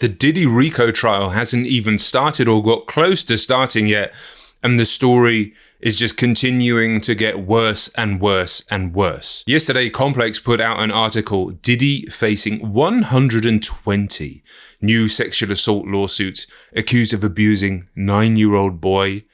The Diddy RICO trial hasn't even started or got close to starting yet, and the story is just continuing to get worse and worse and worse. Yesterday, Complex put out an article, Diddy facing 120 new sexual assault lawsuits, accused of abusing 9-year-old boy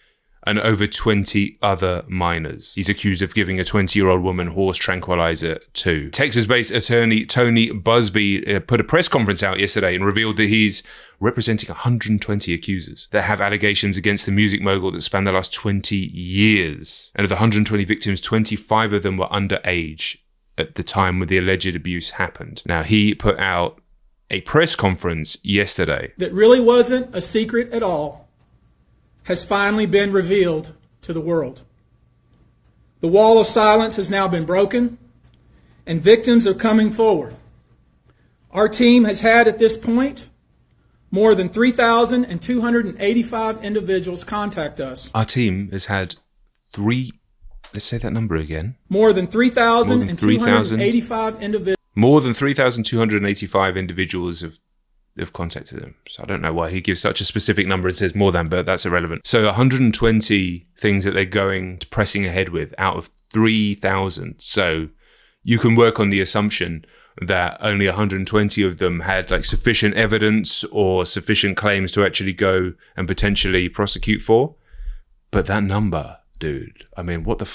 and over 20 other minors. He's accused of giving a 20-year-old woman horse tranquilizer too. Texas-based attorney Tony Busby put a press conference out yesterday and revealed that he's representing 120 accusers that have allegations against the music mogul that span the last 20 years. And of the 120 victims, 25 of them were underage at the time when the alleged abuse happened. Now, he put out a press conference yesterday that really wasn't a secret at all has finally been revealed to the world. The wall of silence has now been broken, and victims are coming forward. Our team has had at this point more than 3,285 individuals contact us. Our team has had let's say that number again. More than 3,285 individuals. More than 3,285 individuals have contacted him. So I don't know why he gives such a specific number. It says more than, but that's irrelevant. So 120 things that they're pressing ahead with out of 3,000. So you can work on the assumption that only 120 of them had like sufficient evidence or sufficient claims to actually go and potentially prosecute for. But that number, dude, I mean, what the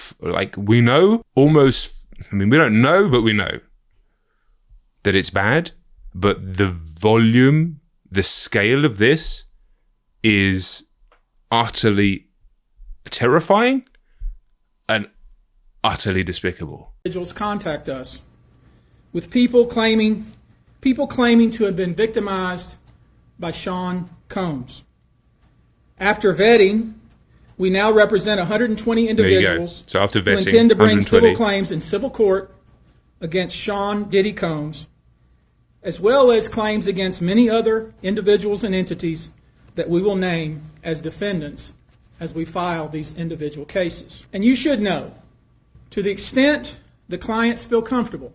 we know almost, we don't know, but we know that it's bad. But the volume, the scale of this is utterly terrifying and utterly despicable. Individuals contact us with people claiming to have been victimized by Sean Combs. After vetting, we now represent 120 individuals so after vetting, who intend to bring 120 civil claims in civil court against Sean Diddy Combs, as well as claims against many other individuals and entities that we will name as defendants as we file these individual cases. And you should know, to the extent the clients feel comfortable,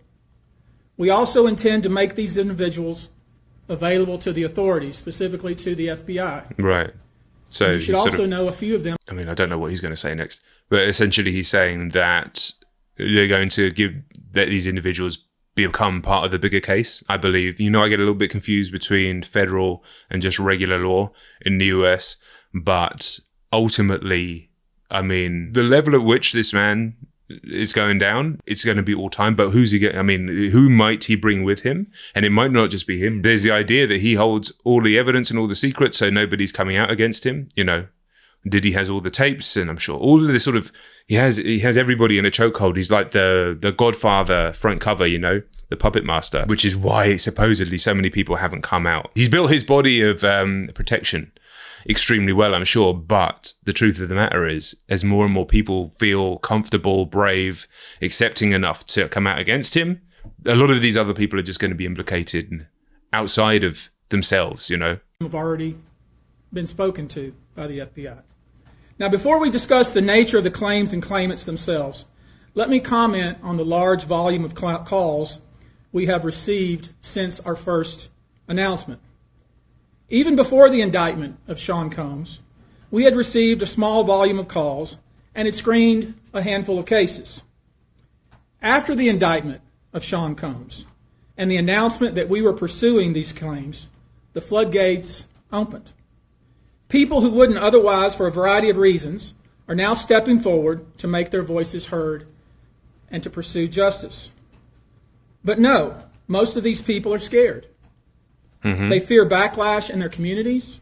we also intend to make these individuals available to the authorities, specifically to the FBI. Right. So you should also know a few of them. I mean, I don't know what he's going to say next, but essentially he's saying that they're going to let these individuals become part of the bigger case, I believe. I get a little bit confused between federal and just regular law in the US, but ultimately, I mean, the level at which this man is going down, it's going to be all time, but who might he bring with him? And it might not just be him. There's the idea that he holds all the evidence and all the secrets, so nobody's coming out against him, Diddy has all the tapes, and I'm sure all of this sort of, he has everybody in a chokehold. He's like the Godfather front cover, the puppet master, which is why supposedly so many people haven't come out. He's built his body of protection extremely well, I'm sure, but the truth of the matter is, as more and more people feel comfortable, brave, accepting enough to come out against him, a lot of these other people are just going to be implicated outside of themselves, Have already been spoken to by the FBI. Now, before we discuss the nature of the claims and claimants themselves, let me comment on the large volume of calls we have received since our first announcement. Even before the indictment of Sean Combs, we had received a small volume of calls and had screened a handful of cases. After the indictment of Sean Combs and the announcement that we were pursuing these claims, the floodgates opened. People who wouldn't otherwise, for a variety of reasons, are now stepping forward to make their voices heard and to pursue justice. But no, most of these people are scared. Mm-hmm. They fear backlash in their communities.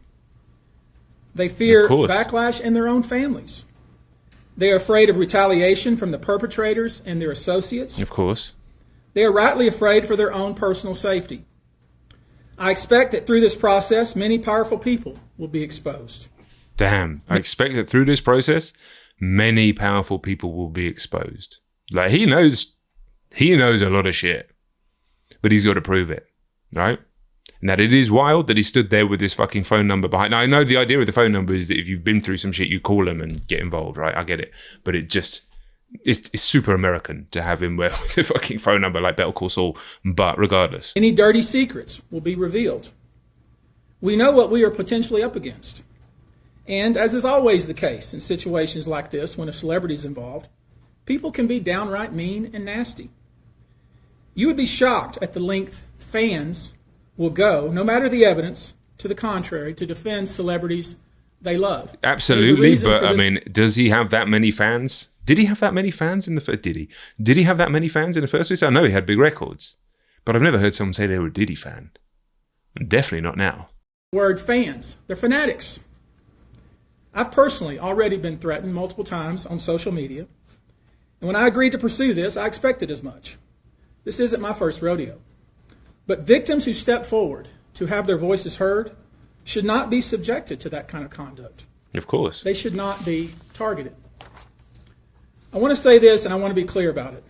They fear backlash in their own families. They are afraid of retaliation from the perpetrators and their associates. Of course. They are rightly afraid for their own personal safety. I expect that through this process, many powerful people will be exposed. Damn. I expect that through this process, many powerful people will be exposed. Like, he knows a lot of shit, but he's got to prove it, right? And that it is wild that he stood there with his fucking phone number behind. Now, I know the idea of the phone number is that if you've been through some shit, you call him and get involved, right? I get it. But it's super American to have him with a fucking phone number like Better Call Saul. But regardless, any dirty secrets will be revealed. We know what we are potentially up against. And as is always the case in situations like this when a celebrity is involved, people can be downright mean and nasty. You would be shocked at the length fans will go, no matter the evidence, to the contrary, to defend celebrities they love. Absolutely, but I mean, does he have that many fans? Did he have that many fans in the first? Did he have that many fans in the first place? I know he had big records, but I've never heard someone say they were a Diddy fan. Definitely not now. Word fans, they're fanatics. I've personally already been threatened multiple times on social media, and when I agreed to pursue this, I expected as much. This isn't my first rodeo. But victims who step forward to have their voices heard should not be subjected to that kind of conduct. Of course. They should not be targeted. I want to say this, and I want to be clear about it.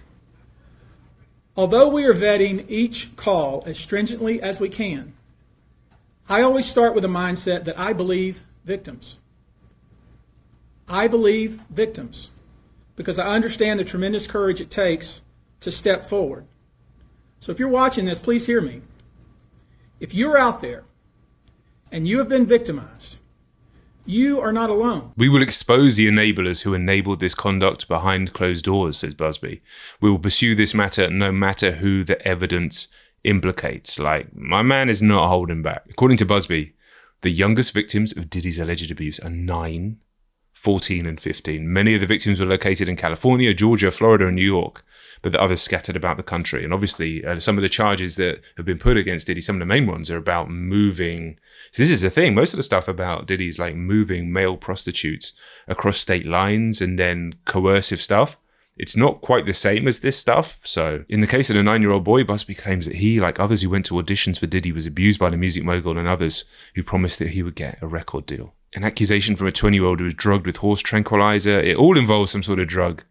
Although we are vetting each call as stringently as we can, I always start with a mindset that I believe victims. I believe victims because I understand the tremendous courage it takes to step forward. So if you're watching this, please hear me. If you're out there and you have been victimized, you are not alone. We will expose the enablers who enabled this conduct behind closed doors, says Busby. We will pursue this matter no matter who the evidence implicates. Like, my man is not holding back. According to Busby, the youngest victims of Diddy's alleged abuse are 9, 14 and 15. Many of the victims were located in California, Georgia, Florida and New York, but the others scattered about the country. And obviously, some of the charges that have been put against Diddy, some of the main ones are about moving. So this is the thing. Most of the stuff about Diddy's like moving male prostitutes across state lines and then coercive stuff. It's not quite the same as this stuff. So in the case of the 9-year-old boy, Busby claims that he, like others who went to auditions for Diddy, was abused by the music mogul and others who promised that he would get a record deal. An accusation from a 20-year-old who was drugged with horse tranquilizer. It all involves some sort of drug.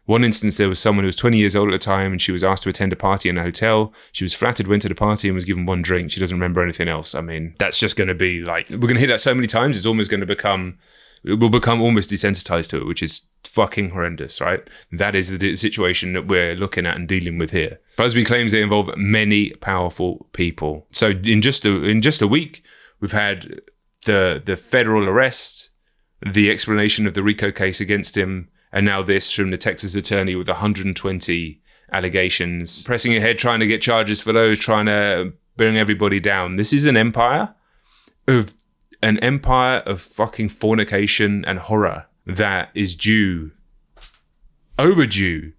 One instance, there was someone who was 20 years old at the time and she was asked to attend a party in a hotel. She was flattered, went to the party and was given one drink. She doesn't remember anything else. I mean, that's just going to be like, we're going to hit that so many times, it's almost going to become, it will become almost desensitized to it, which is fucking horrendous, right? That is the situation that we're looking at and dealing with here. Busby claims they involve many powerful people. So in just a week, we've had the federal arrest, the explanation of the RICO case against him, and now this from the Texas attorney with 120 allegations, pressing ahead, trying to get charges for those, trying to bring everybody down. This is an empire of fucking fornication and horror that is overdue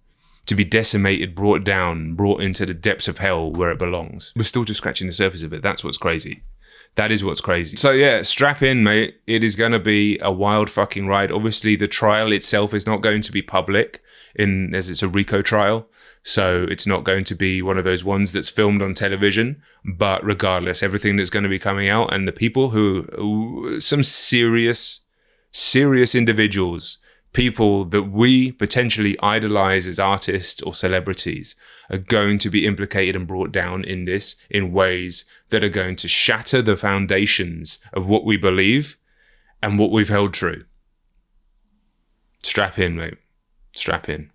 to be decimated, brought down, brought into the depths of hell where it belongs. We're still just scratching the surface of it. That's what's crazy. That is what's crazy. So yeah, strap in, mate. It is going to be a wild fucking ride. Obviously, the trial itself is not going to be public as it's a RICO trial. So it's not going to be one of those ones that's filmed on television. But regardless, everything that's going to be coming out and the people who some serious individuals, people that we potentially idolize as artists or celebrities, are going to be implicated and brought down in this in ways that are going to shatter the foundations of what we believe and what we've held true. Strap in, mate. Strap in.